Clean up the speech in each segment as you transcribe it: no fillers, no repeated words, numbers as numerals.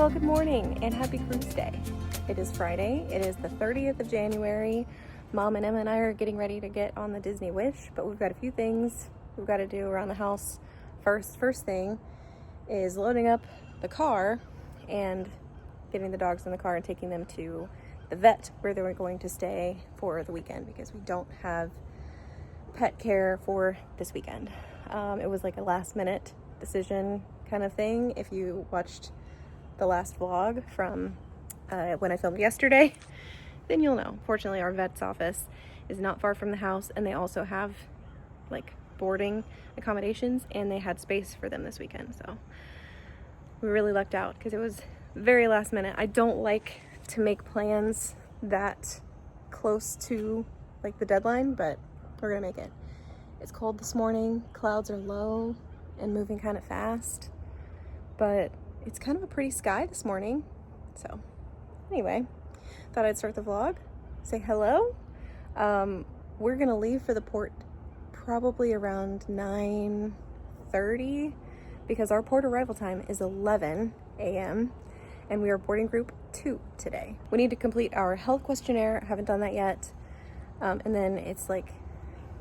Well, good morning and happy cruise day. It is Friday. It is the 30th of January. Mom and Emma and I are getting ready to get on the Disney Wish, but we've got a few things we've got to do around the house. First thing is loading up the car and getting the dogs in the car and taking them to the vet where they're going to stay for the weekend because we don't have pet care for this weekend. It was like a last minute decision kind of thing. If you watched the last vlog from when I filmed yesterday, then you'll know. Fortunately, our vet's office is not far from the house, and they also have like boarding accommodations, and they had space for them this weekend. So we really lucked out because it was very last minute. I don't like to make plans that close to like the deadline, but we're gonna make it. It's cold this morning, clouds are low and moving kind of fast, but it's kind of a pretty sky this morning. So anyway, thought I'd start the vlog, say hello. We're gonna leave for the port probably around 9:30 because our port arrival time is 11 a.m. and we are boarding group 2 today. We need to complete our health questionnaire. I haven't done that yet. And then it's like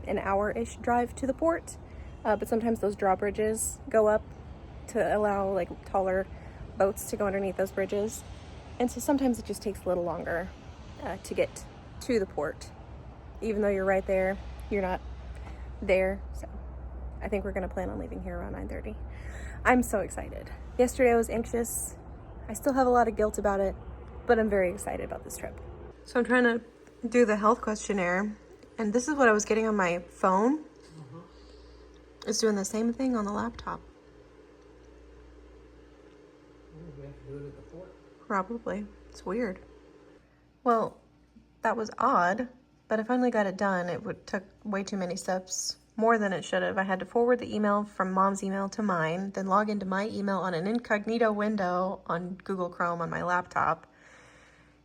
an hour-ish drive to the port. But sometimes those drawbridges go up to allow like taller boats to go underneath those bridges. And so sometimes it just takes a little longer to get to the port. Even though you're right there, you're not there. So I think we're gonna plan on leaving here around 9:30. I'm so excited. Yesterday I was anxious. I still have a lot of guilt about it, but I'm very excited about this trip. So I'm trying to do the health questionnaire, and this is what I was getting on my phone. It's doing the same thing on the laptop. We have to do it at the port. Probably. It's weird. Well, that was odd, but I finally got it done. It took way too many steps, more than it should have. I had to forward the email from Mom's email to mine, then log into my email on an incognito window on Google Chrome on my laptop,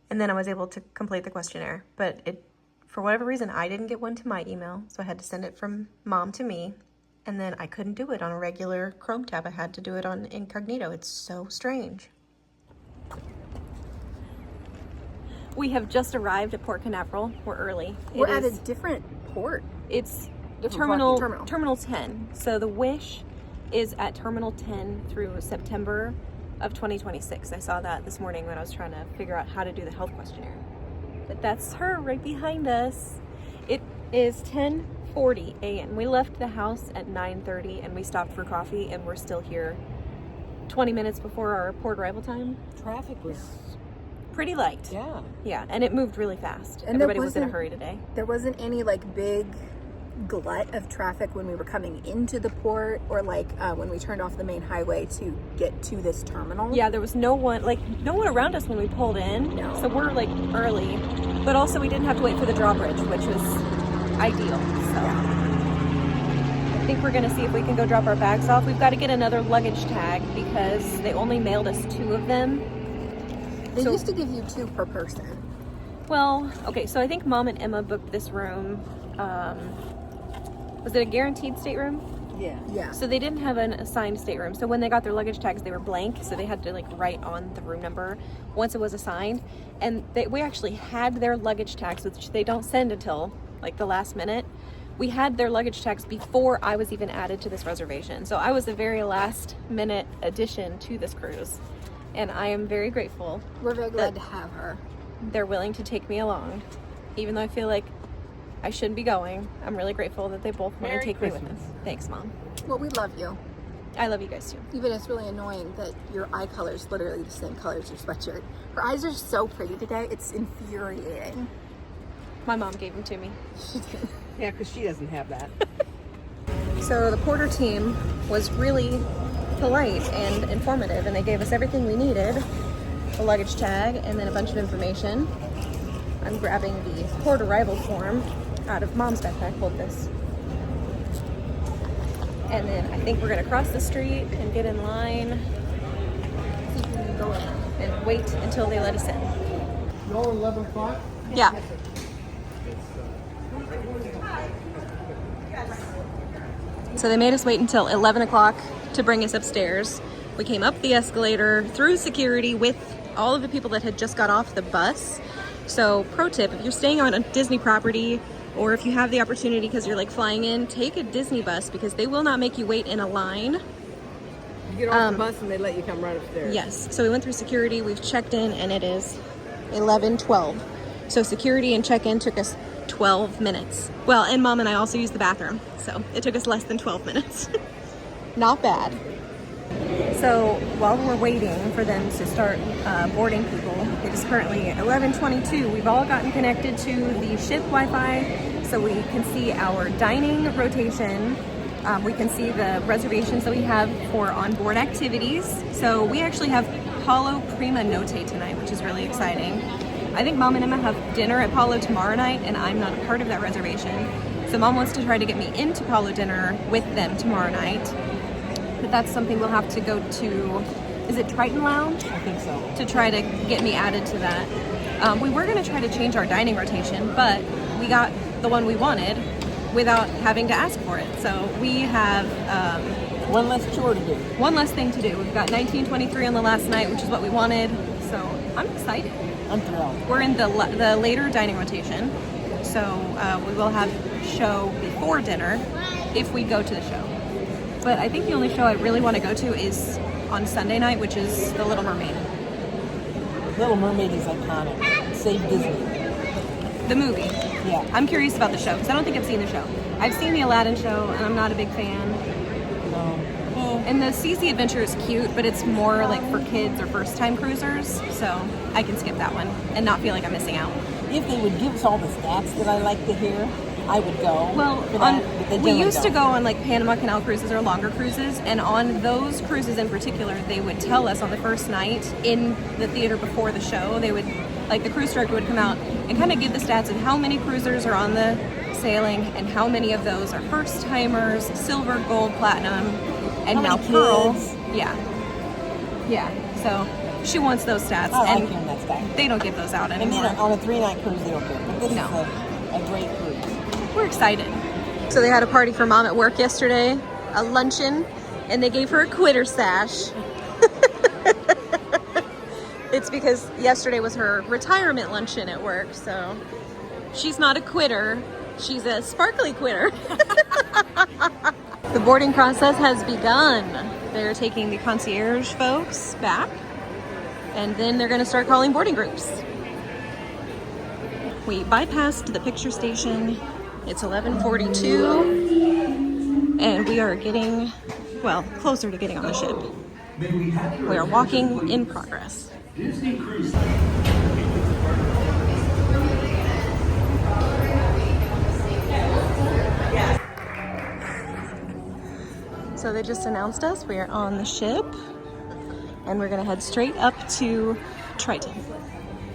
and then I was able to complete the questionnaire. But for whatever reason, I didn't get one to my email, so I had to send it from Mom to me. And then I couldn't do it on a regular Chrome tab. I had to do it on incognito. It's so strange. We have just arrived at Port Canaveral. We're early. We're at a different port. It's Terminal. Terminal 10. So the Wish is at Terminal 10 through September of 2026. I saw that this morning when I was trying to figure out how to do the health questionnaire. But that's her right behind us. It is 10:40 a.m. We left the house at 9:30 and we stopped for coffee, and we're still here 20 minutes before our port arrival time. Traffic was Pretty light. Yeah, and it moved really fast. And everybody was in a hurry today. There wasn't any like big glut of traffic when we were coming into the port, or like when we turned off the main highway to get to this terminal. Yeah, there was no one around us when we pulled in. No. So we're like early, but also we didn't have to wait for the drawbridge, which was ideal. So I think we're gonna see if we can go drop our bags off. We've got to get another luggage tag because they only mailed us 2 of them. They used to give you 2 per person. Well, okay, so I think Mom and Emma booked this room. Was it a guaranteed stateroom? Yeah. So they didn't have an assigned stateroom. So when they got their luggage tags, they were blank. So they had to like write on the room number once it was assigned. And we actually had their luggage tags, which they don't send until like the last minute. We had their luggage tags before I was even added to this reservation. So I was the very last minute addition to this cruise. And I am very grateful. We're very glad to have her. They're willing to take me along. Even though I feel like I shouldn't be going, I'm really grateful that they both want to take me with them. Thanks, Mom. Well, we love you. I love you guys too. Even it's really annoying that your eye color is literally the same color as your sweatshirt. Her eyes are so pretty today. It's infuriating. My mom gave them to me. yeah, because she doesn't have that. So the porter team was really polite and informative, and they gave us everything we needed. A luggage tag and then a bunch of information. I'm grabbing the port arrival form out of Mom's backpack. Hold this. And then I think we're gonna cross the street and get in line. See if we can go in and wait until they let us in. No, 11 o'clock? Yeah. So they made us wait until 11 o'clock to bring us upstairs. We came up the escalator, through security with all of the people that had just got off the bus. So pro tip, if you're staying on a Disney property, or if you have the opportunity because you're like flying in, take a Disney bus because they will not make you wait in a line. You get off the bus and they let you come right upstairs. Yes, so we went through security, we've checked in, and it is 11:12. So security and check-in took us 12 minutes. Well, and Mom and I also used the bathroom, so it took us less than 12 minutes. Not bad. So while we're waiting for them to start boarding people, it is currently 11:22. We've all gotten connected to the ship Wi-Fi, so we can see our dining rotation. We can see the reservations that we have for onboard activities. So we actually have Paulo Prima Notte tonight, which is really exciting. I think Mom and Emma have dinner at Paulo tomorrow night, and I'm not a part of that reservation. So Mom wants to try to get me into Paulo dinner with them tomorrow night. But that's something we'll have to go to, is it Triton Lounge? I think so. To try to get me added to that. We were gonna try to change our dining rotation, but we got the one we wanted without having to ask for it. So we have One less chore to do. one less thing to do. We've got 1923 on the last night, which is what we wanted. So I'm excited. I'm thrilled. We're in the later dining rotation. So we will have show before dinner if we go to the show. But I think the only show I really want to go to is on Sunday night, which is The Little Mermaid. Little Mermaid is iconic. Save Disney. The movie. Yeah. I'm curious about the show because I don't think I've seen the show. I've seen the Aladdin show and I'm not a big fan. No. And the CC Adventure is cute, but it's more like for kids or first-time cruisers, so I can skip that one and not feel like I'm missing out. If they would give us all the stats that I like to hear, I would go. Well, for that, but they we generally used to don't. go on like Panama Canal cruises or longer cruises, and on those cruises in particular, they would tell us on the first night in the theater before the show, they would, like the cruise director would come out and kind of give the stats of how many cruisers are on the sailing and how many of those are first-timers, silver, gold, platinum, and How now many Pearl. kids? Yeah. So she wants those stats, I like and hearing that stuff. they don't give those out And anymore. then on a 3-night cruise, they don't care. But this No. is a great cruise. We're excited. So they had a party for Mom at work yesterday, a luncheon, and they gave her a quitter sash. It's because yesterday was her retirement luncheon at work, so she's not a quitter, she's a sparkly quitter. The boarding process has begun. They're taking the concierge folks back, and then they're gonna start calling boarding groups. We bypassed the picture station. It's 11:42, and we are getting, well, closer to getting on the ship. We are walking in progress. So they just announced us. We are on the ship, and we're gonna head straight up to Triton.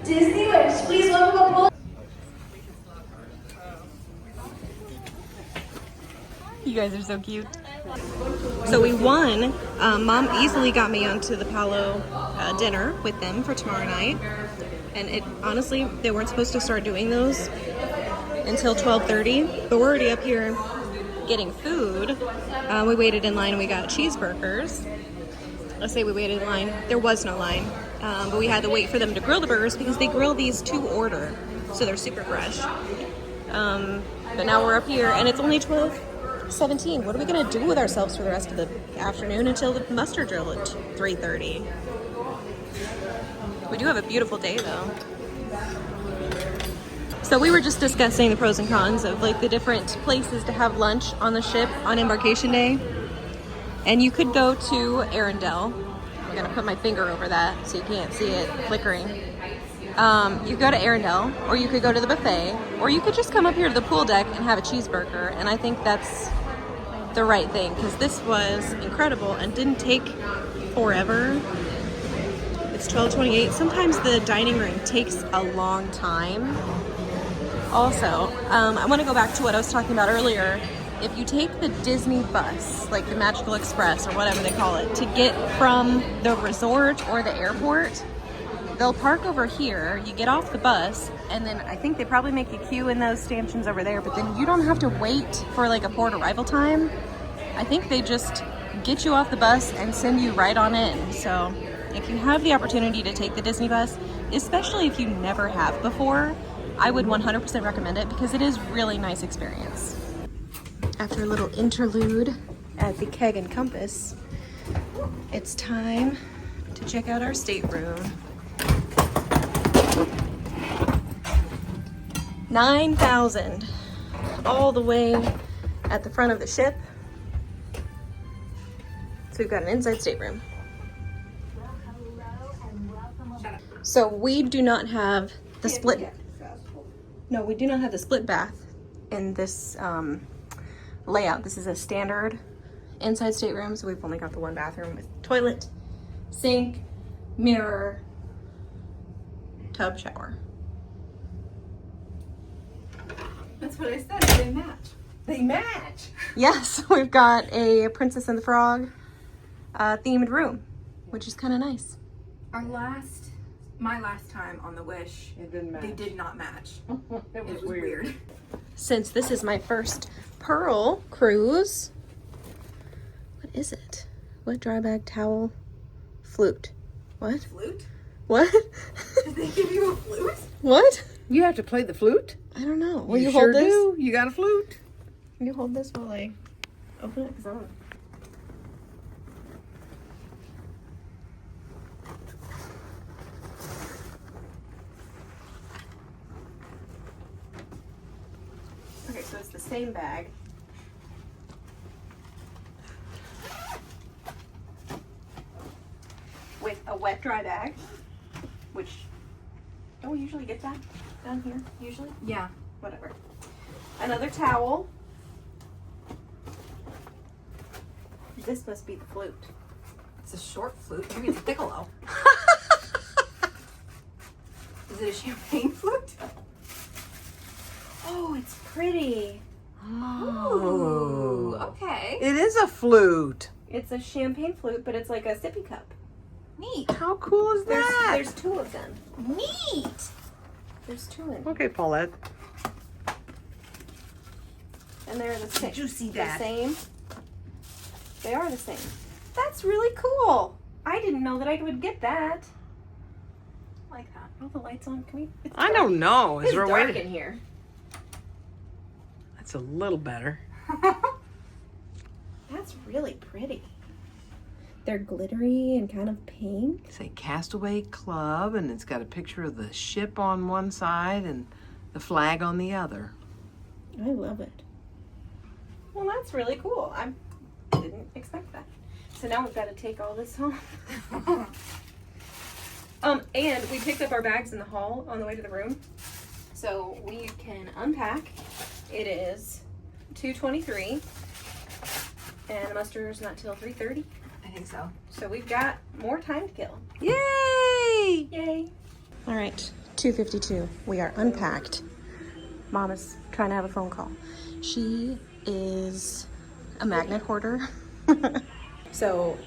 Disney Wish, please welcome aboard. You guys are so cute. So we won. Mom easily got me onto the Paulo dinner with them for tomorrow night. And it honestly, they weren't supposed to start doing those until 12:30. But we're already up here getting food. We waited in line and we got cheeseburgers. Let's say we waited in line. There was no line. But we had to wait for them to grill the burgers because they grill these to order. So they're super fresh. But now we're up here and it's only 12:17. What are we gonna do with ourselves for the rest of the afternoon until the muster drill at 3:30? We do have a beautiful day though. So we were just discussing the pros and cons of like the different places to have lunch on the ship on embarkation day. And you could go to Arendelle. I'm gonna put my finger over that so you can't see it flickering. You go to Arendelle, or you could go to the buffet, or you could just come up here to the pool deck and have a cheeseburger. And I think that's the right thing because this was incredible and didn't take forever. It's 12:28. Sometimes the dining room takes a long time. Also, I want to go back to what I was talking about earlier. If you take the Disney bus, like the Magical Express or whatever they call it, to get from the resort or the airport, they'll park over here, you get off the bus, and then I think they probably make you queue in those stanchions over there, but then you don't have to wait for like a port arrival time. I think they just get you off the bus and send you right on in. So if you have the opportunity to take the Disney bus, especially if you never have before, I would 100% recommend it because it is really nice experience. After a little interlude at the Keg and Compass, it's time to check out our stateroom. 9,000 all the way at the front of the ship. So we've got an inside stateroom. So we do not have the split. No, we do not have the split bath in this layout. This is a standard inside stateroom, so we've only got the one bathroom with toilet, sink, mirror, tub, shower. That's what I said. They match. They match. Yes, we've got a Princess and the Frog themed room, which is kind of nice. My last time on the Wish, It didn't match. they did not match. It It was weird. Since this is my first Pearl cruise, what is it? What dry bag towel? Flute. What? Flute? What? Did they give you a flute? What? You have to play the flute? I don't know. Will you sure hold this? do. You got a flute? Can you hold this while I open it? 'Cause I don't know. Okay, so it's the same bag. With a wet dry bag, which don't we usually get that down here? Usually? Yeah. Whatever. Another towel. This must be the flute. It's a short flute. Maybe it's a piccolo. Is it a champagne flute? Oh, it's pretty. Ooh, okay. It is a flute. It's a champagne flute, but it's like a sippy cup. Neat. How cool is that? There's two of them. Neat. There's two in. Okay, Paulette. And they're the same. Did you see The that? same. They are the same. That's really cool. I didn't know that I would get that. Like that. All the lights on. Can we? It's I dark. don't know. Is It's there a way dark to... in here. That's a little better. That's really pretty. They're glittery and kind of pink. It's a Castaway Club, and it's got a picture of the ship on one side and the flag on the other. I love it. Well, that's really cool. I didn't expect that. So now we've got to take all this home. And we picked up our bags in the hall on the way to the room. So we can unpack. It is 2:23. And the muster's not till 3:30. I think so. So we've got more time to kill. Yay! Yay. All right, 2:52. We are unpacked. Mom is trying to have a phone call. She is a magnet hoarder. So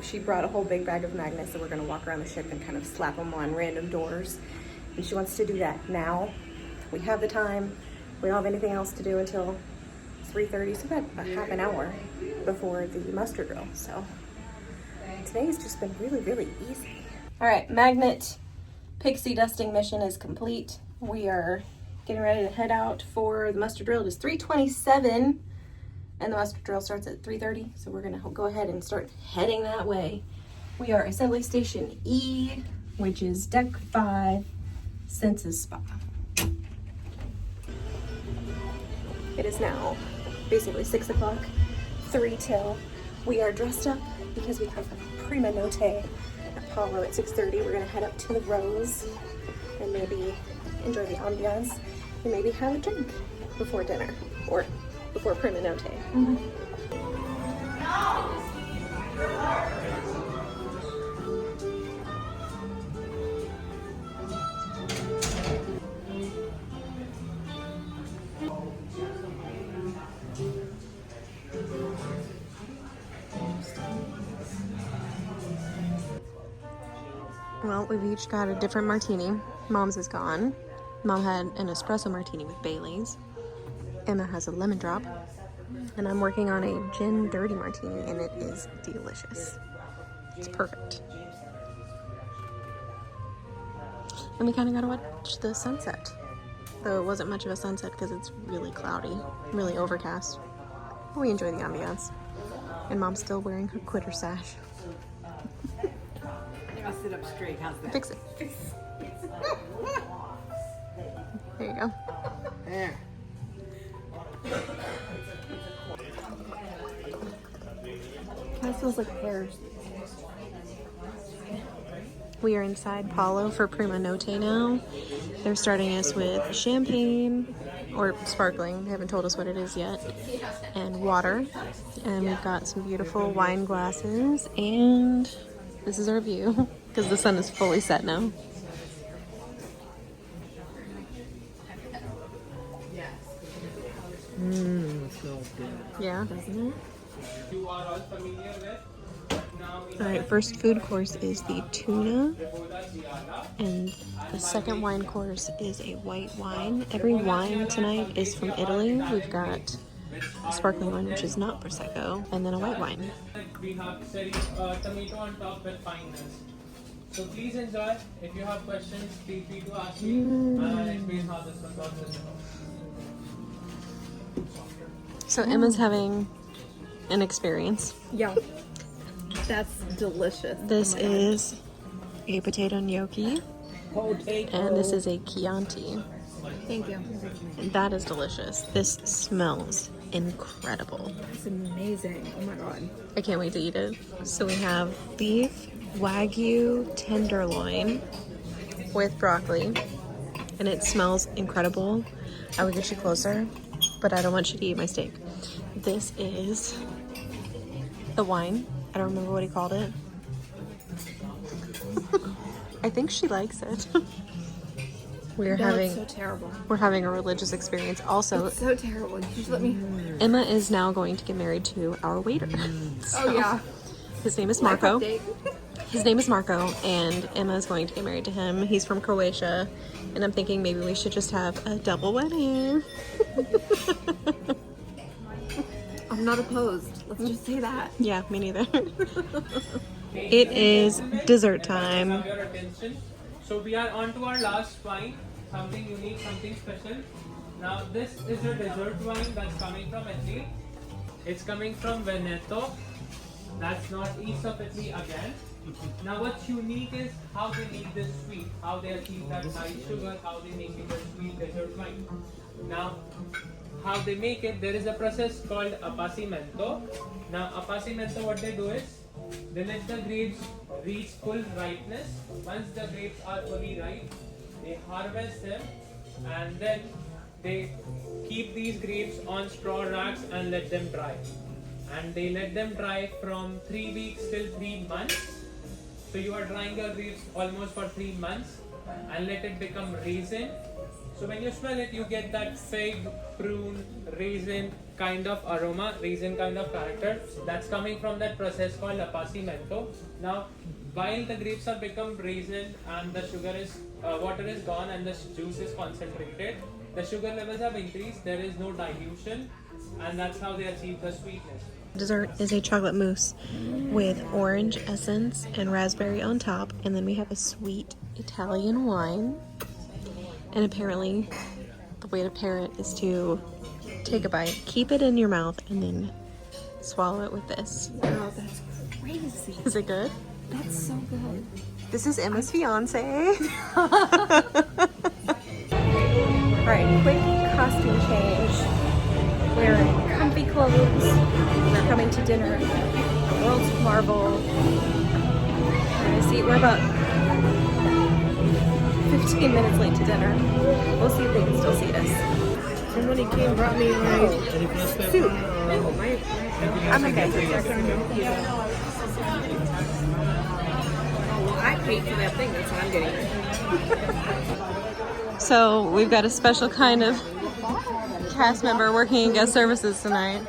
she brought a whole big bag of magnets that we're gonna walk around the ship and kind of slap them on random doors. And she wants to do that now. We have the time. We don't have anything else to do until 3:30, so about a half an hour before the muster drill. So today's just been really, really easy. All right, magnet pixie dusting mission is complete. We are getting ready to head out for the muster drill. It is 3:27, and the muster drill starts at 3:30. So we're gonna go ahead and start heading that way. We are Assembly Station E, which is Deck 5, Census Spa. It is now basically 6 o'clock, 3 till. We are dressed up because we have a prima notte at Paulo at 6:30. We're gonna head up to the Rose and maybe enjoy the ambiance and maybe have a drink before dinner or before prima notte. Well, we've each got a different martini. Mom's is gone. Mom had an espresso martini with Bailey's. Emma has a lemon drop. And I'm working on a gin dirty martini, and it is delicious. It's perfect. And we kind of got to watch the sunset. Though it wasn't much of a sunset because it's really cloudy, really overcast. But we enjoy the ambiance. And Mom's still wearing her quitter sash. Let me sit up straight. How's that? Fix it. There you go. There. Kind of smells like pears. We are inside Paulo for Prima Notte now. They're starting us with champagne, or sparkling, they haven't told us what it is yet, and water. And we've got some beautiful wine glasses, and this is our view, because the sun is fully set now. Smells good. Yeah. Doesn't it? You are all familiar with. Alright, first food course is the tuna, and the second wine course is a white wine. Every wine tonight is from Italy. We've got a sparkling wine, which is not Prosecco, and then a white wine. We have tomato on top with fineness. So please enjoy. If you have questions, feel free to ask me. I'll explain how this one works. So Emma's having an experience. Yeah. That's delicious. This is a potato gnocchi, and this is a Chianti. Thank you. And that is delicious. This smells incredible. It's amazing. Oh my god. I can't wait to eat it. So we have beef Wagyu tenderloin with broccoli, and it smells incredible. I would get you closer, but I don't want you to eat my steak. This is the wine. I don't remember what he called it. I think she likes it. That's so terrible. We're having a religious experience. Also, It's so terrible. You should let me. Emma is now going to get married to our waiter. Oh yeah. His name is Marco. Life update. His name is Marco, and Emma is going to get married to him. He's from Croatia, and I'm thinking maybe we should just have a double wedding. I'm not opposed. Let's just say that. Yeah, me neither. It is dessert time. Have your attention. So we are on to our last wine. Something unique, something special. Now this is a dessert wine that's coming from Italy. It's coming from Veneto. That's northeast of Italy again. Now what's unique is how they make this sweet, how they achieve that high sugar, how they make it a sweet dessert wine. Now how they make it, there is a process called appassimento. Now appassimento, what they do is they let the grapes reach full ripeness. Once the grapes are fully ripe, they harvest them, and then they keep these grapes on straw racks and let them dry. And they let them dry from 3 weeks till 3 months. So you are drying your grapes almost for 3 months and let it become raisin. So when you smell it, you get that fig, prune, raisin kind of aroma, raisin kind of character. That's coming from that process called appassimento. Now, while the grapes are become raisin and the sugar is, water is gone and the juice is concentrated, the sugar levels have increased, there is no dilution, and that's how they achieve the sweetness. Dessert is a chocolate mousse with orange essence and raspberry on top, and then we have a sweet Italian wine. And apparently, the way to pair it is to take a bite, keep it in your mouth, and then swallow it with this. Wow, that's crazy. Is it good? That's so good. This is Emma's fiance. Alright, quick costume change. We're in comfy clothes. We're coming to dinner. The World's Marvel. We're about 15 minutes late to dinner. We'll see if they can still seat us. Somebody came and brought me my soup. I'm okay. I paid for that thing, that's what I'm getting. So we've got a special kind of cast member working in guest services tonight.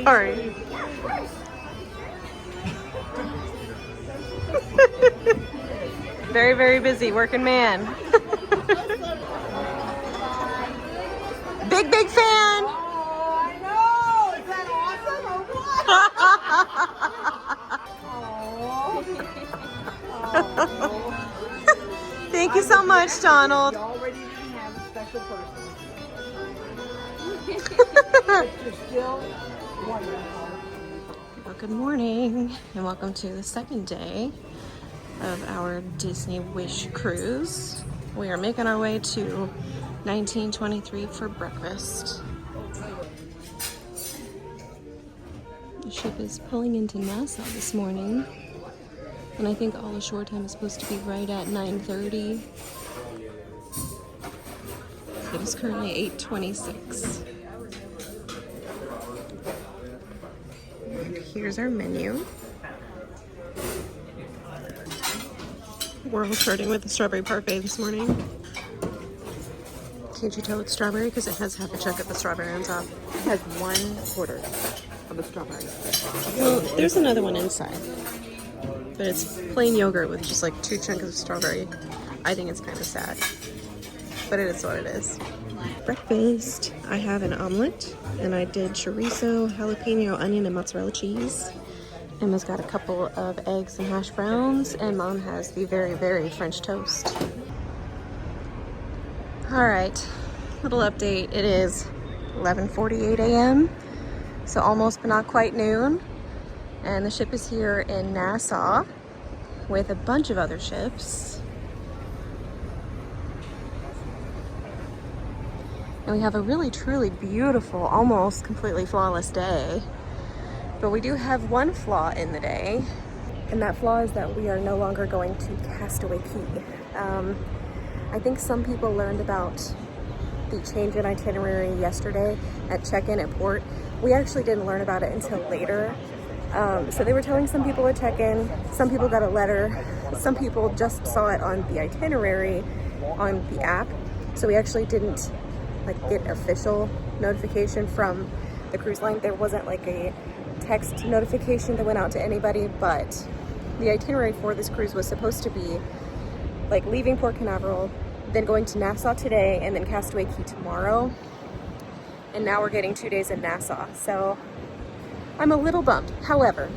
Sorry. Very, very busy working man. Big, big fan. Oh, I know. Is that awesome or what? Thank you so much, Donald. You already didn't have a special person. You're still wonderful. Well, good morning and welcome to the second day of our Disney Wish cruise. We are making our way to 1923 for breakfast. The ship is pulling into Nassau this morning, and I think all the shore time is supposed to be right at 9:30. It is currently 8:26. Here's our menu. We're all starting with the strawberry parfait this morning. Can't you tell it's strawberry? Because it has half a chunk of the strawberry on top. It has 1/4 of a strawberry. Well, there's another one inside. But it's plain yogurt with just like 2 chunks of strawberry. I think it's kind of sad. But it is what it is. Breakfast. I have an omelet. And I did chorizo, jalapeno, onion, and mozzarella cheese. Emma's got a couple of eggs and hash browns, and Mom has the very, very French toast. All right, little update. It is 11:48 a.m., so almost but not quite noon. And the ship is here in Nassau with a bunch of other ships. And we have a really, truly beautiful, almost completely flawless day. But we do have one flaw in the day, and that flaw is that we are no longer going to Castaway Cay. I think some people learned about the change in itinerary yesterday at check-in at port. We actually didn't learn about it until later. So they were telling some people at check-in, some people got a letter, some people just saw it on the itinerary on the app. So we actually didn't get official notification from the cruise line. There wasn't like a text notification that went out to anybody, but the itinerary for this cruise was supposed to be like leaving Port Canaveral, then going to Nassau today, and then Castaway Cay tomorrow. And now we're getting 2 days in Nassau, so I'm a little bummed. However,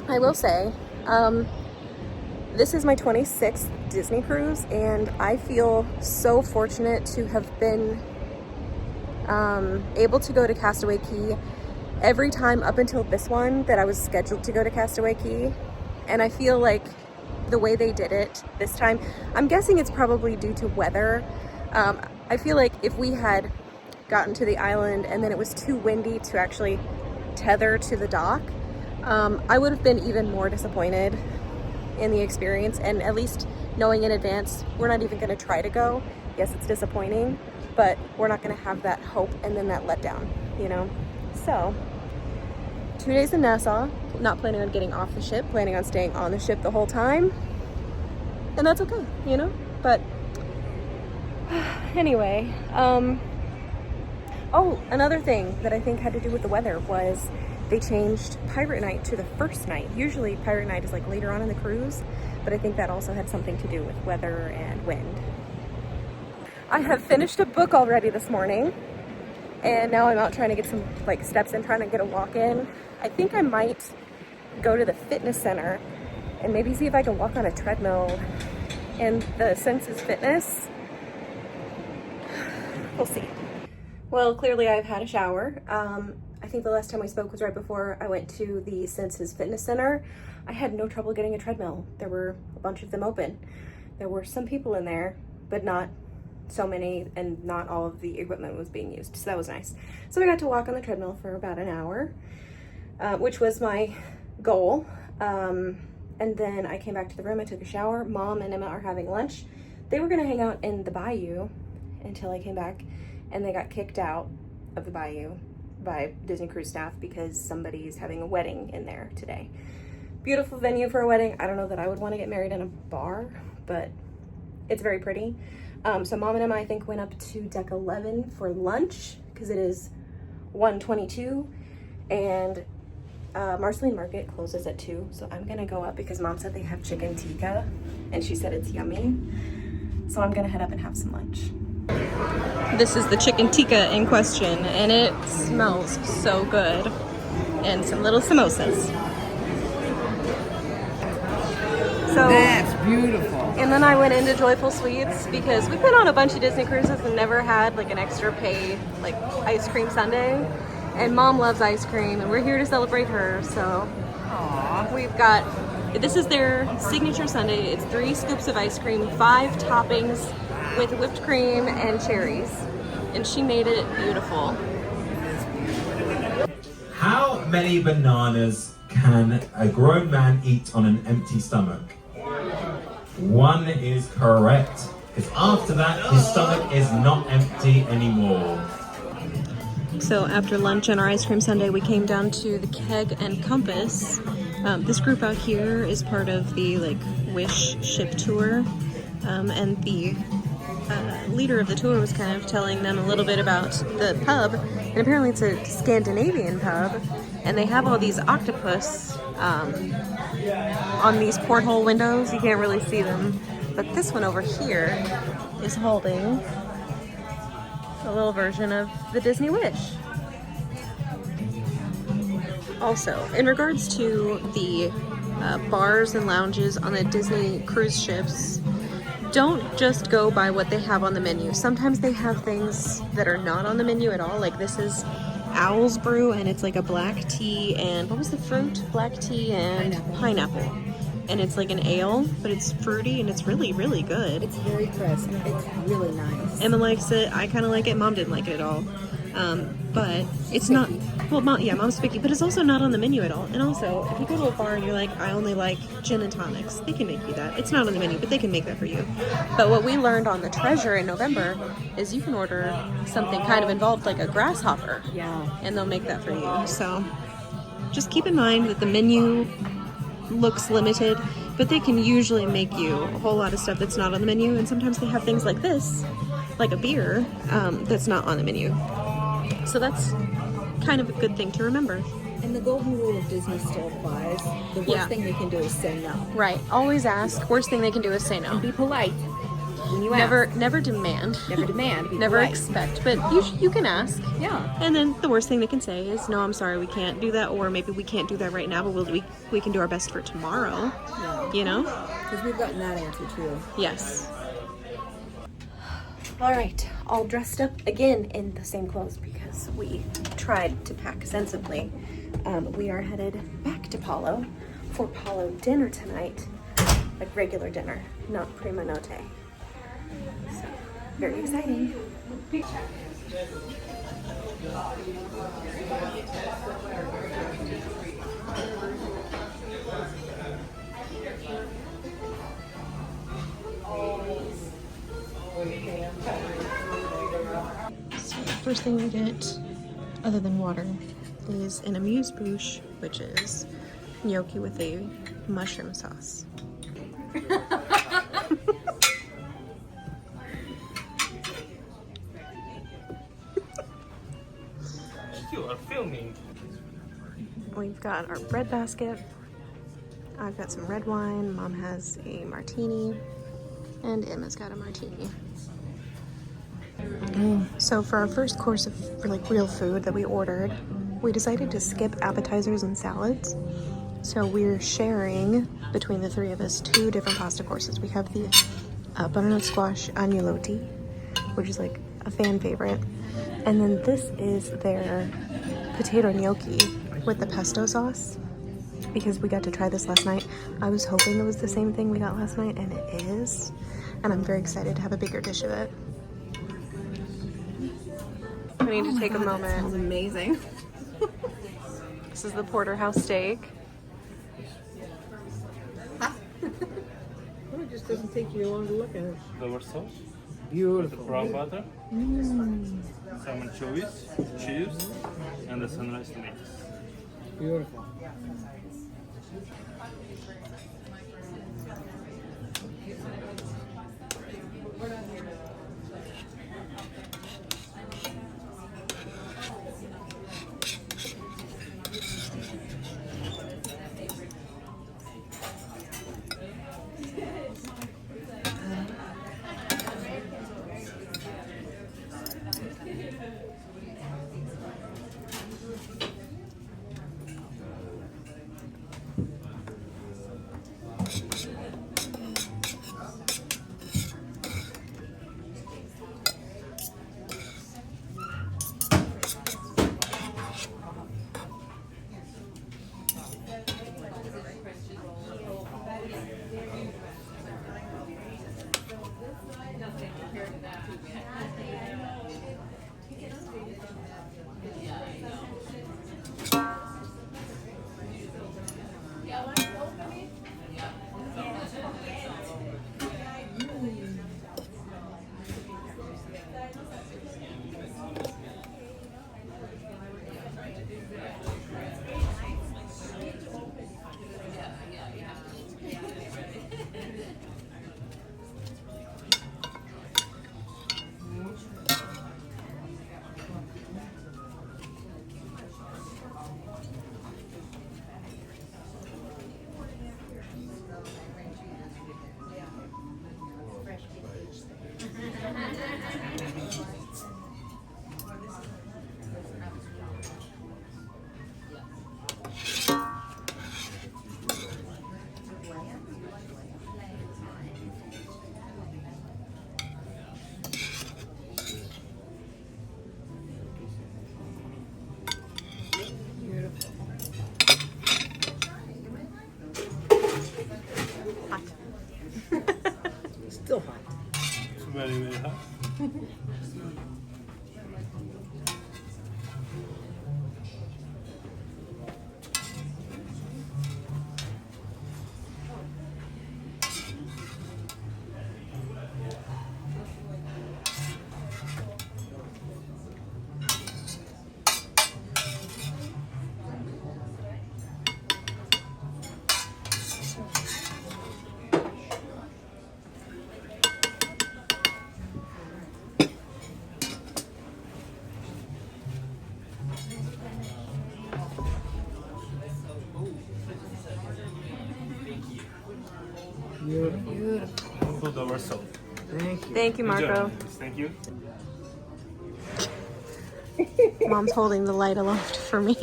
I will say, this is my 26th Disney cruise, and I feel so fortunate to have been able to go to Castaway Cay every time up until this one that I was scheduled to go to Castaway Cay. And I feel like the way they did it this time, I'm guessing it's probably due to weather. I feel like if we had gotten to the island and then it was too windy to actually tether to the dock, I would have been even more disappointed in the experience. And at least knowing in advance, we're not even going to try to go. Yes, it's disappointing, but we're not going to have that hope and then that letdown, you know? So 2 days in Nassau, not planning on getting off the ship, planning on staying on the ship the whole time. And that's okay, you know? But anyway, oh, another thing that I think had to do with the weather was they changed Pirate Night to the first night. Usually Pirate Night is like later on in the cruise, but I think that also had something to do with weather and wind. I have finished a book already this morning, and now I'm out trying to get some steps in, trying to get a walk in. I think I might go to the fitness center and maybe see if I can walk on a treadmill in the Senses Fitness. We'll see. Well, clearly I've had a shower. I think the last time we spoke was right before I went to the Senses Fitness Center. I had no trouble getting a treadmill. There were a bunch of them open. There were some people in there, but not so many, and not all of the equipment was being used, so that was nice. So I got to walk on the treadmill for about an hour, which was my goal. And then I came back to the room, I took a shower. Mom and Emma are having lunch. They were gonna hang out in the bayou until I came back, and they got kicked out of the bayou by Disney Cruise staff because somebody's having a wedding in there today. Beautiful venue for a wedding. I don't know that I would want to get married in a bar, but it's very pretty. So Mom and Emma, I think, went up to deck 11 for lunch because it is 1:22, and Marceline Market closes at 2, so I'm gonna go up because Mom said they have chicken tikka, and she said it's yummy. So I'm gonna head up and have some lunch. This is the chicken tikka in question, and it smells so good. And some little samosas. So That's beautiful. And then I went into Joyful Sweets because we've been on a bunch of Disney cruises and never had like an extra paid like ice cream sundae. And Mom loves ice cream and we're here to celebrate her. So we've got, this is their signature sundae. It's 3 scoops of ice cream, 5 toppings with whipped cream and cherries. And she made it beautiful. How many bananas can a grown man eat on an empty stomach? 1 is correct, because after that, his stomach is not empty anymore. So after lunch and our ice cream sundae, we came down to the Keg and Compass. This group out here is part of the like Wish ship tour, and the leader of the tour was kind of telling them a little bit about the pub, and apparently it's a Scandinavian pub, and they have all these octopus on these porthole windows. You can't really see them, but this one over here is holding a little version of the Disney Wish. Also, in regards to the bars and lounges on the Disney cruise ships, don't just go by what they have on the menu. Sometimes they have things that are not on the menu at all. Like this is Owl's Brew, and it's like a black tea and, what was the fruit? Black tea and pineapple. And it's like an ale, but it's fruity and it's really, really good. It's very crisp. It's really nice. Emma likes it. I kind of like it. Mom didn't like it at all. But it's not, well, Mom's picky, but it's also not on the menu at all. And also, if you go to a bar and you're like, I only like gin and tonics, they can make you that. It's not on the menu, but they can make that for you. But what we learned on the Treasure in November is you can order something kind of involved like a grasshopper. Yeah. And they'll make that for you. So just keep in mind that the menu looks limited, but they can usually make you a whole lot of stuff that's not on the menu. And sometimes they have things like this, like a beer, that's not on the menu. So that's kind of a good thing to remember. And the golden rule of Disney still applies. The worst thing they can do is say no. Right. Always ask. Worst thing they can do is say no. Be polite when you Never ask. never demand. Never demand. Be Never polite. expect. But you can ask. Yeah. And then the worst thing they can say is, no, I'm sorry, we can't do that, or maybe we can't do that right now, but we can do our best for tomorrow. Yeah. You know? Because we've gotten that answer too. Yes. All right, all dressed up again in the same clothes because we tried to pack sensibly. We are headed back to Paulo for Paulo dinner tonight, like regular dinner, not prima notte. So, very exciting. So the first thing we get, other than water, is an amuse-bouche, which is gnocchi with a mushroom sauce. You are filming. We've got our bread basket. I've got some red wine. Mom has a martini. And Emma's got a martini. So for our first course of real food that we ordered, we decided to skip appetizers and salads. So we're sharing between the 3 of us 2 different pasta courses. We have the butternut squash agnolotti, which is like a fan favorite. And then this is their potato gnocchi with the pesto sauce, because we got to try this last night. I was hoping it was the same thing we got last night, and it is. And I'm very excited to have a bigger dish of it. I need to take a moment. That sounds amazing. This is the porterhouse steak. It just doesn't take you long to look at it. Lower sauce, the Beautiful. brown butter, some anchovies, cheese, and the sunrise tomatoes. Beautiful. Still hot. It's very, very hot. Food over soap. Thank you. Thank you, Marco. Thank you. Mom's holding the light aloft for me.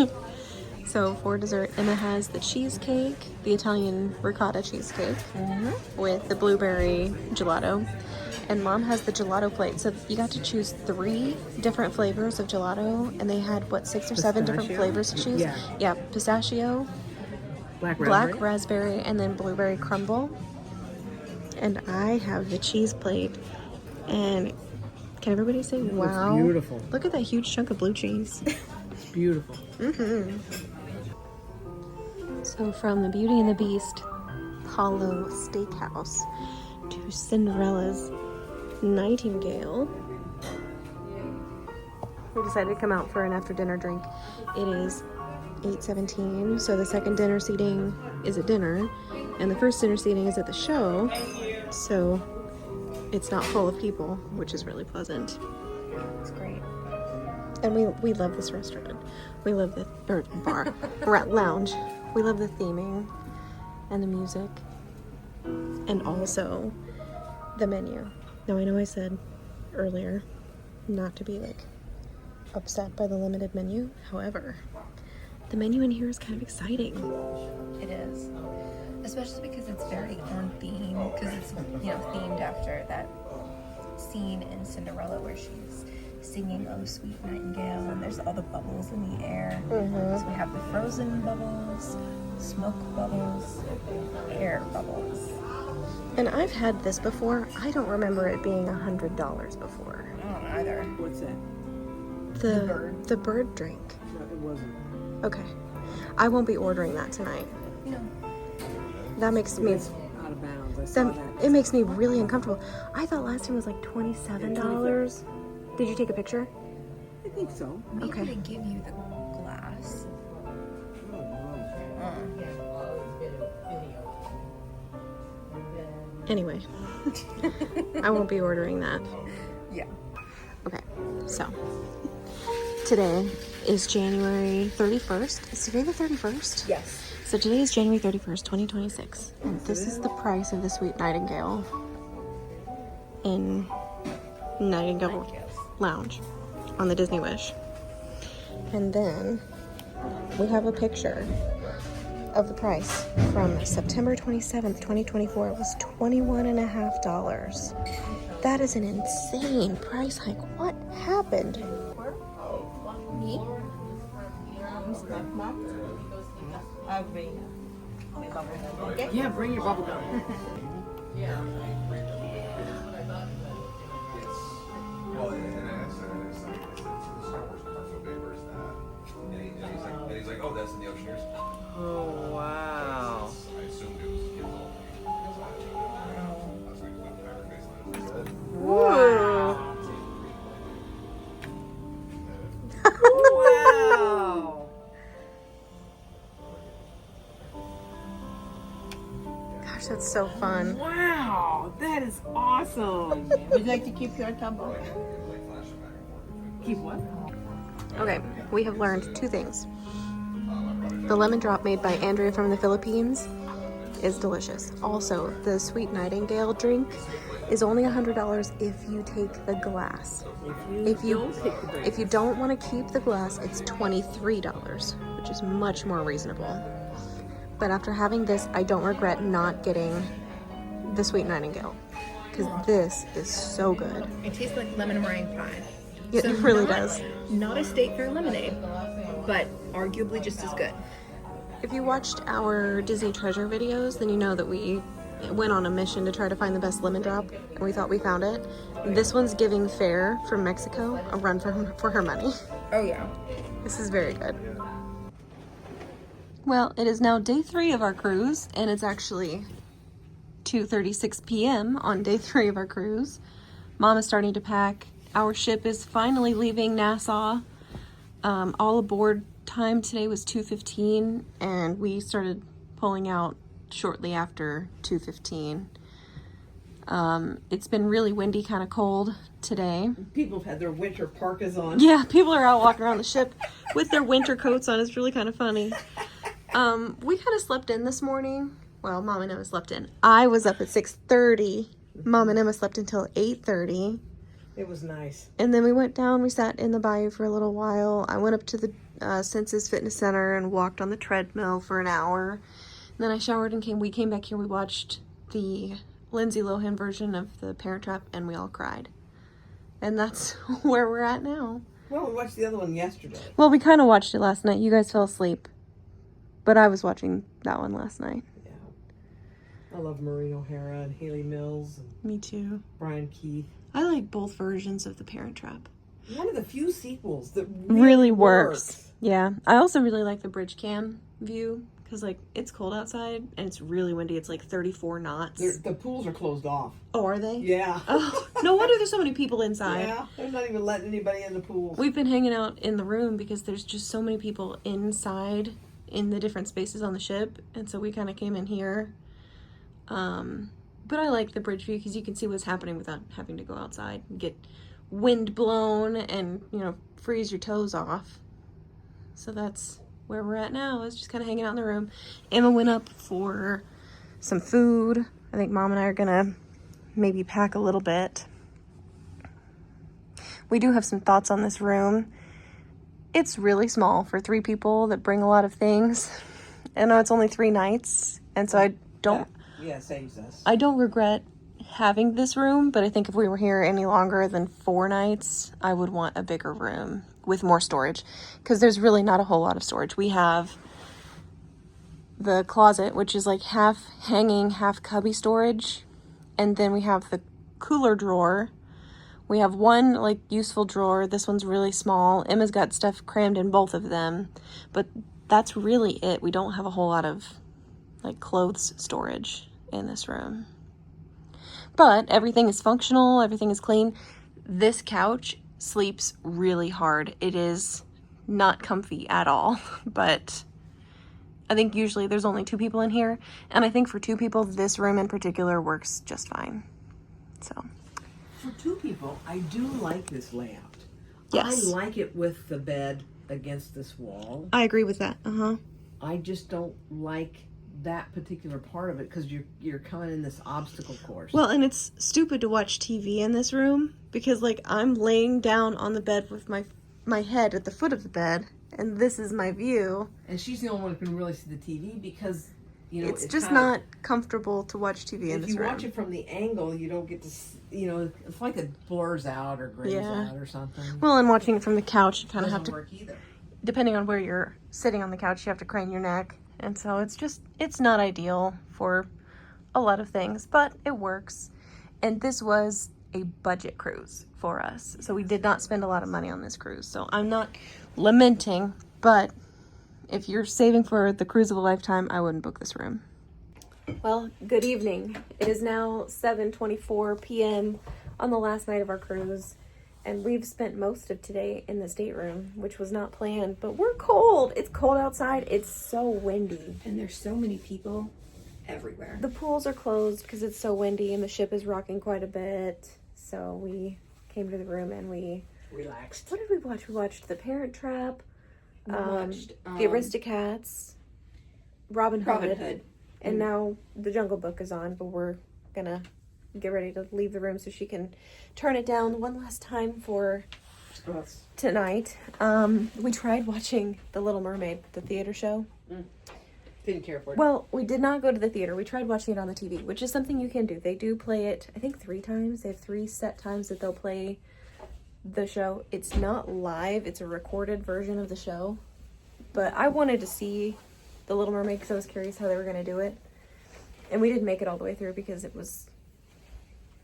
So for dessert, Emma has the cheesecake, the Italian ricotta cheesecake with the blueberry gelato. And Mom has the gelato plate. So you got to choose 3 different flavors of gelato, and they had, what, 6 or 7 different Pistachio? flavors to choose? Yeah, pistachio, black raspberry, and then blueberry crumble. And I have the cheese plate. And can everybody say wow? It's beautiful. Look at that huge chunk of blue cheese. It's beautiful. So from the Beauty and the Beast Paulo Steakhouse to Cinderella's Nightingale, we decided to come out for an after dinner drink. It is 8:17, so the second dinner seating is at dinner, and the first dinner seating is at the show, so it's not full of people, which is really pleasant. It's great. And we love this restaurant. We love the bar, lounge. We love the theming and the music, and also the menu. Now I know I said earlier not to be like upset by the limited menu. However, the menu in here is kind of exciting. It is. Especially because it's very on theme, because it's, you know, themed after that scene in Cinderella where she's singing "Oh Sweet Nightingale," and there's all the bubbles in the air. So we have the frozen bubbles, smoke bubbles, air bubbles. And I've had this before. I don't remember it being $100 before. I don't know either. What's that? The bird drink. No, it wasn't. Okay. I won't be ordering that tonight. You know, That makes me It's out of bounds. I saw that. it makes me really uncomfortable. I thought last time was like $27. Did you take a picture? I think so. maybe Okay. they give you the glass. Anyway, I won't be ordering that. Yeah. Okay, so today is January 31st. Is today the 31st? Yes. So today is January 31st, 2026. And this is the price of the Sweet Nightingale in Nightingale Lounge on the Disney Wish. And then we have a picture of the price from September 27th, 2024. It was $21.50. That is an insane price hike. What happened? Me? Yeah, bring your bubble gum. Well, and I said it's like the Star Wars Parko papers that, and he's like, oh, that's in the Oceaneers. Oh, wow. I assumed it was his old thing. I was going to put Pirate Face on it. Wow. Wow. Gosh, that's so fun. Wow. That is awesome. Would you like to keep your tumble? Keep what? Okay, we have learned 2 things. The lemon drop made by Andrea from the Philippines is delicious. Also, the Sweet Nightingale drink is only $100 if you take the glass. If you don't want to keep the glass, it's $23, which is much more reasonable. But after having this, I don't regret not getting the Sweet Nightingale, because this is so good. It tastes like lemon meringue pie. It So really not- does. Not a State Fair lemonade, but arguably just as good. If you watched our Disney Treasure videos, then you know that we went on a mission to try to find the best lemon drop, and we thought we found it. This one's giving Fair from Mexico a run for her money. Oh yeah. This is very good. Well, it is now day 3 of our cruise, and it's actually 2:36 p.m. on day 3 of our cruise. Mom is starting to pack. Our ship is finally leaving Nassau. All aboard time today was 2:15, and we started pulling out shortly after 2:15. It's been really windy, kind of cold today. People have had their winter parkas on. Yeah, people are out walking around the ship with their winter coats on. It's really kind of funny. We kind of slept in this morning. Well, Mom and Emma slept in. I was up at 6:30. Mom and Emma slept until 8:30. It was nice. And then we went down. We sat in the bayou for a little while. I went up to the Senses Fitness Center and walked on the treadmill for an hour. And then I showered and we came back here. We watched the Lindsay Lohan version of The Parent Trap, and we all cried. And that's where we're at now. Well, we watched the other one yesterday. Well, we kind of watched it last night. You guys fell asleep. But I was watching that one last night. Yeah. I love Maureen O'Hara and Haley Mills and Me too. Brian Keith. I like both versions of The Parent Trap. One of the few sequels that Really works. Yeah. I also really like the bridge cam view because, like, it's cold outside and it's really windy. It's like 34 knots. The pools are closed off. Oh, are they? Yeah. Oh, no wonder there's so many people inside. Yeah, they're not even letting anybody in the pools. We've been hanging out in the room because there's just so many people inside in the different spaces on the ship, and so we kind of came in here. But I like the bridge view because you can see what's happening without having to go outside and get wind blown and, you know, freeze your toes off. So that's where we're at now, is just kind of hanging out in the room. Emma went up for some food. I think Mom and I are gonna maybe pack a little bit. We do have some thoughts on this room. It's really small for 3 people that bring a lot of things. I know it's only 3 nights, and so I don't Yeah, saves us. I don't regret having this room, but I think if we were here any longer than 4 nights, I would want a bigger room with more storage, because there's really not a whole lot of storage. We have the closet, which is like half hanging, half cubby storage, and then we have the cooler drawer. We have one like useful drawer. This one's really small. Emma's got stuff crammed in both of them, but that's really it. We don't have a whole lot of like clothes storage in this room. But everything is functional, everything is clean. This couch sleeps really hard. It is not comfy at all, but I think usually there's only 2 people in here, and I think for 2 people, this room in particular works just fine. So, For 2 people, I do like this layout. yes. I like it with the bed against this wall. I agree with that. I just don't like that particular part of it because you're coming in this obstacle course. Well, and it's stupid to watch TV in this room because, like, I'm laying down on the bed with my head at the foot of the bed, and this is my view. And she's the only one who can really see the TV because, you know, it's just not comfortable to watch TV in this room. If you watch it from the angle, you don't get to, you know, it's like it blurs out or grays out or something. Well, and watching it from the couch, you kind of have Doesn't to, work either. depending on where you're sitting on the couch, you have to crane your neck. And so it's not ideal for a lot of things, but it works. And this was a budget cruise for us. So we did not spend a lot of money on this cruise. So I'm not lamenting, but if you're saving for the cruise of a lifetime, I wouldn't book this room. Well, good evening. It is now 7:24 p.m. on the last night of our cruise. And we've spent most of today in the stateroom, which was not planned, but we're cold. It's cold outside. It's so windy. And there's so many people everywhere. The pools are closed because it's so windy and the ship is rocking quite a bit. So we came to the room and we Relaxed. What did we watch? We watched The Parent Trap, We watched The Aristocats, Robin Hood, and now The Jungle Book is on, but we're gonna get ready to leave the room so she can turn it down one last time for tonight. We tried watching The Little Mermaid, the theater show. Didn't care for it. Well, we did not go to the theater. We tried watching it on the TV, which is something you can do. They do play it, I think 3 times. They have 3 set times that they'll play the show. It's not live. It's a recorded version of the show. But I wanted to see The Little Mermaid because I was curious how they were going to do it. And we didn't make it all the way through because it was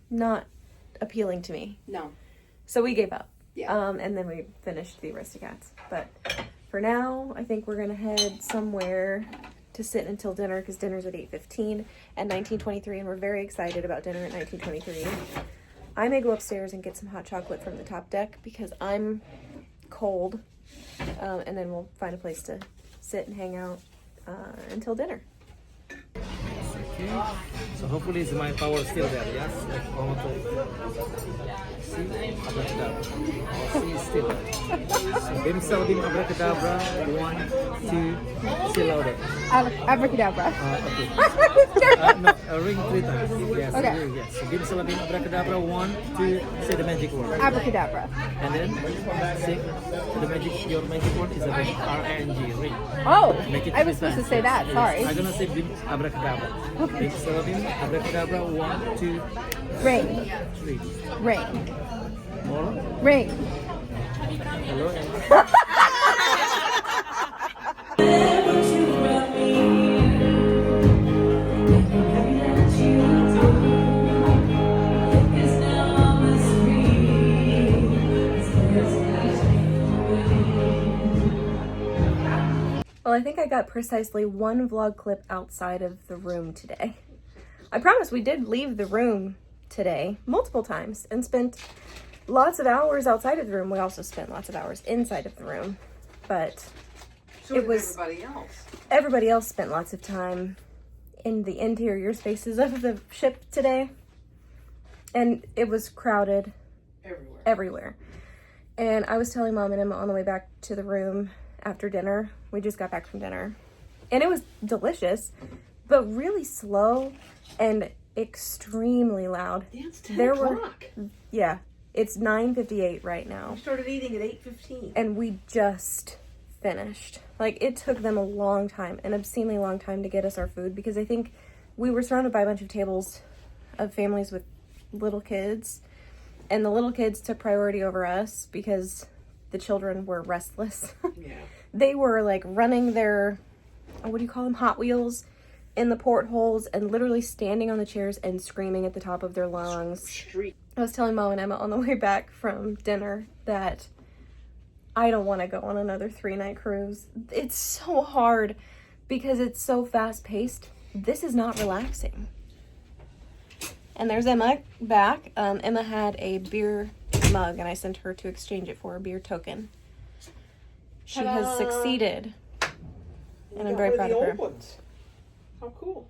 not appealing to me. No. So we gave up. Yeah. And then we finished the Aristocats. But for now, I think we're going to head somewhere to sit until dinner because dinner's at 8:15 at 1923, and we're very excited about dinner at 1923. I may go upstairs and get some hot chocolate from the top deck because I'm cold, and then we'll find a place to sit and hang out until dinner. Okay, so hopefully is my power still there, yes? Like I want to see abracadabra. See still. So bim salabim abracadabra, 1, 2, still louder. Abracadabra. Okay. No, ring 3 times. Yes, Okay. ring, yes. So bim salabim abracadabra, 1, 2, say the magic word. Abracadabra. And then say the magic, your magic word is a ring, R-I-N-G, ring. Oh, Make it I was 3 supposed to times. say that. Yes. Sorry. I'm gonna say bim abracadabra. Bim salabim abracadabra, 1, 2, Ring. 3. Ring. More. Ring. Hello. And Well, I think I got precisely one vlog clip outside of the room today. I promise we did leave the room today multiple times and spent lots of hours outside of the room. We also spent lots of hours inside of the room, but So it did was everybody else spent lots of time in the interior spaces of the ship today, and it was crowded everywhere. And I was telling Mom and Emma on the way back to the room after dinner, we just got back from dinner, and it was delicious, but really slow and extremely loud. Yeah, it's 10 There o'clock. Yeah, it's 9:58 right now. We started eating at 8:15. And we just finished. Like, it took them a long time, an obscenely long time to get us our food, because I think we were surrounded by a bunch of tables of families with little kids, and the little kids took priority over us because the children were restless. Yeah. They were like running their, what do you call them, Hot Wheels in the portholes and literally standing on the chairs and screaming at the top of their lungs. I was telling Mom and Emma on the way back from dinner that I don't want to go on another 3-night cruise. It's so hard because it's so fast paced. This is not relaxing. And there's Emma back. Emma had a beer mug and I sent her to exchange it for a beer token. She has succeeded. And I'm very proud of her. How cool.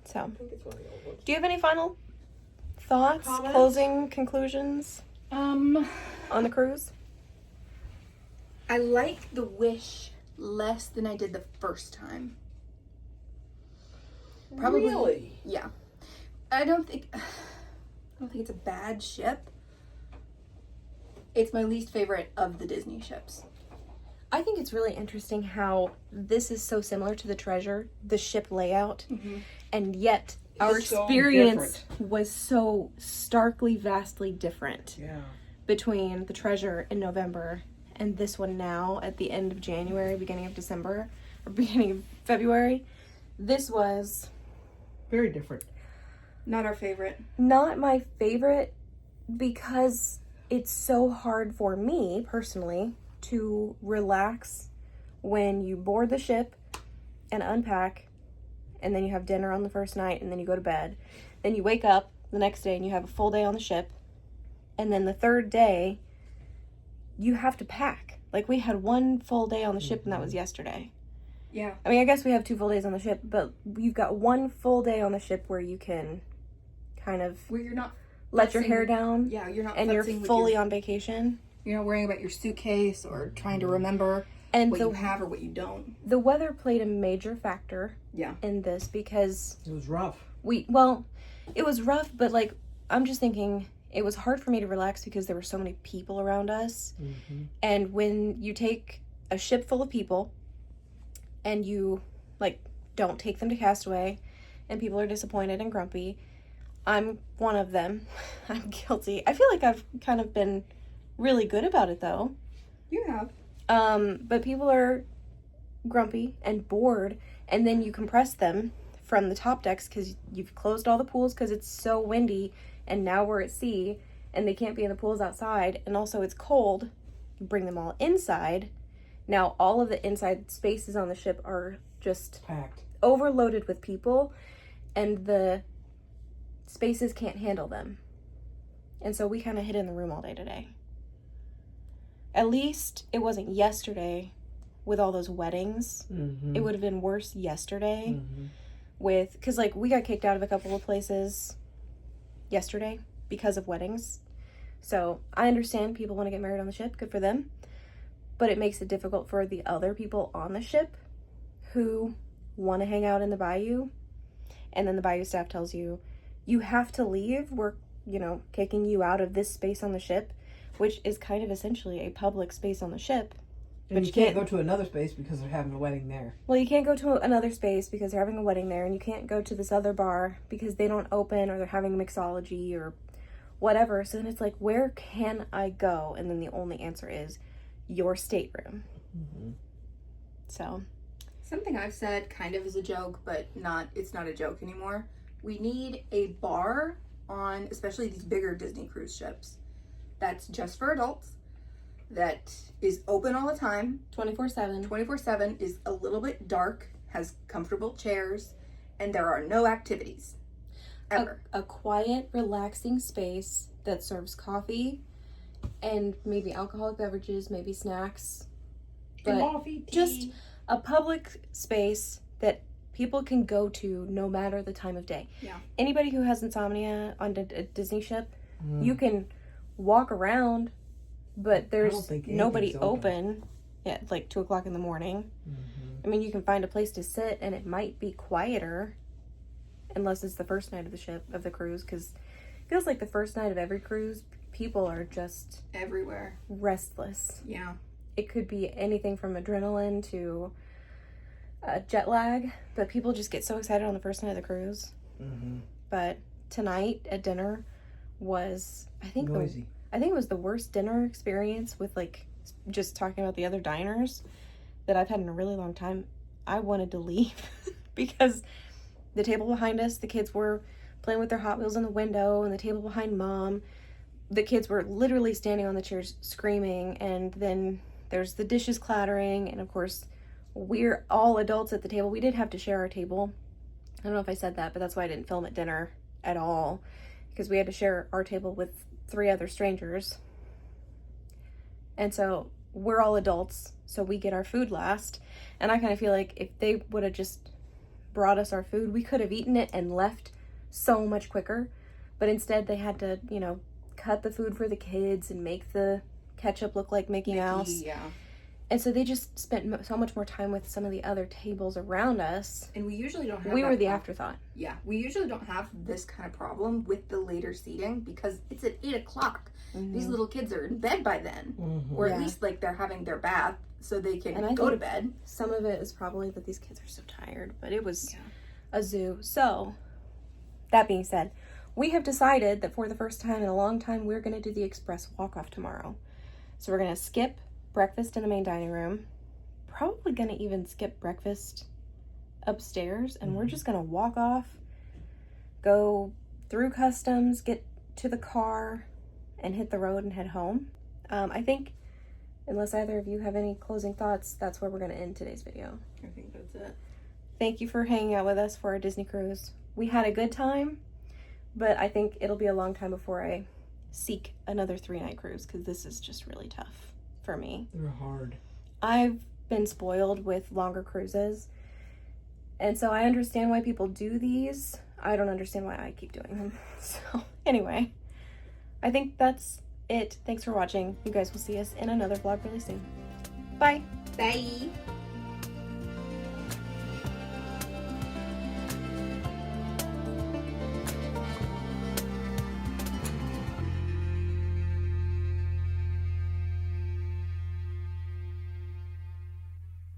So, I think it's one of the old ones. do you have any final thoughts, Comments? closing conclusions on the cruise? I like the Wish less than I did the first time. Probably. Really? Yeah. I don't think it's a bad ship. It's my least favorite of the Disney ships. I think it's really interesting how this is so similar to the Treasure, the ship layout, and yet our It's so experience was so starkly, vastly different Yeah. between the Treasure in November and this one now at the end of January, beginning of December, or beginning of February. This was Very different. Not our favorite. not my favorite because it's so hard for me personally to relax when you board the ship and unpack, and then you have dinner on the first night, and then you go to bed. Then you wake up the next day and you have a full day on the ship, and then the third day you have to pack. Like, we had one full day on the ship and that was yesterday. Yeah. I mean, I guess we have 2 full days on the ship, but you've got one full day on the ship where you can kind of Where you're not let your futzing- hair down. Yeah, you're not And you're futzing with fully your- on vacation. You're not worrying about your suitcase or trying to remember And what you have or what you don't. the weather played a major factor Yeah. in this because It was rough. it was rough, but like, I'm just thinking it was hard for me to relax because there were so many people around us. And when you take a ship full of people and you like don't take them to Castaway and people are disappointed and grumpy, I'm one of them. I'm guilty. I feel like I've kind of been really good about it though. You have. But people are grumpy and bored, and then you compress them from the top decks because you've closed all the pools because it's so windy, and now we're at sea and they can't be in the pools outside, and also it's cold. You bring them all inside. Now all of the inside spaces on the ship are just Packed. overloaded with people, and the spaces can't handle them. And so we kind of hid in the room all day today. At least it wasn't yesterday with all those weddings. It would have been worse yesterday with, because like we got kicked out of a couple of places yesterday because of weddings. So I understand people want to get married on the ship, good for them, but it makes it difficult for the other people on the ship who want to hang out in the bayou, and then the bayou staff tells you you have to leave, we're, you know, kicking you out of this space on the ship, which is kind of essentially a public space on the ship. And you can't go to another space because they're having a wedding there. Well, you can't go to another space because they're having a wedding there, and you can't go to this other bar because they don't open, or they're having mixology or whatever. So then it's like, where can I go? And then the only answer is your stateroom. So Something I've said kind of as a joke, but it's not a joke anymore. We need a bar on, especially these bigger Disney cruise ships, that's just for adults, that is open all the time, 24/7. 24/7, is a little bit dark, has comfortable chairs, and there are no activities ever. A quiet, relaxing space that serves coffee and maybe alcoholic beverages, maybe snacks, but Coffee, tea. just a public space that people can go to no matter the time of day. Yeah. Anybody who has insomnia on a Disney ship, you can walk around, but there's think nobody anything's open at like 2 o'clock in the morning. I mean, you can find a place to sit, and it might be quieter, unless it's the first night of the ship, of the cruise, because it feels like the first night of every cruise, people are just Everywhere. restless. Yeah. It could be anything from adrenaline to jet lag, but people just get so excited on the first night of the cruise. But tonight at dinner was, I think it was the worst dinner experience, with like just talking about the other diners, that I've had in a really long time. I wanted to leave because the table behind us, the kids were playing with their Hot Wheels in the window, and the table behind Mom, the kids were literally standing on the chairs screaming, and then there's the dishes clattering, and of course we're all adults at the table. We did have to share our table. I don't know if I said that, but that's why I didn't film at dinner at all, because we had to share our table with 3 other strangers. And so we're all adults, so we get our food last. And I kind of feel like if they would have just brought us our food, we could have eaten it and left so much quicker. But instead they had to, you know, cut the food for the kids and make the ketchup look like Mickey Mouse. Yeah. And so they just spent so much more time with some of the other tables around us. And we usually don't have We that were the problem. afterthought. Yeah, we usually don't have this kind of problem with the later seating because it's at 8 o'clock. These little kids are in bed by then, or at least like they're having their bath so they can go to bed. Some of it is probably that these kids are so tired, but it was a zoo. So that being said, we have decided that for the first time in a long time, we're going to do the express walk-off tomorrow. So we're going to skip breakfast in the main dining room, probably going to even skip breakfast upstairs, and we're just going to walk off, go through customs, get to the car, and hit the road and head home. I think, unless either of you have any closing thoughts, that's where we're going to end today's video. I think that's it. Thank you for hanging out with us for our Disney cruise. We had a good time, but I think it'll be a long time before I seek another 3-night cruise, because this is just really tough for me. They're hard. I've been spoiled with longer cruises, and so I understand why people do these. I don't understand why I keep doing them. So anyway, I think that's it. Thanks for watching. You guys will see us in another vlog really soon. Bye. Bye.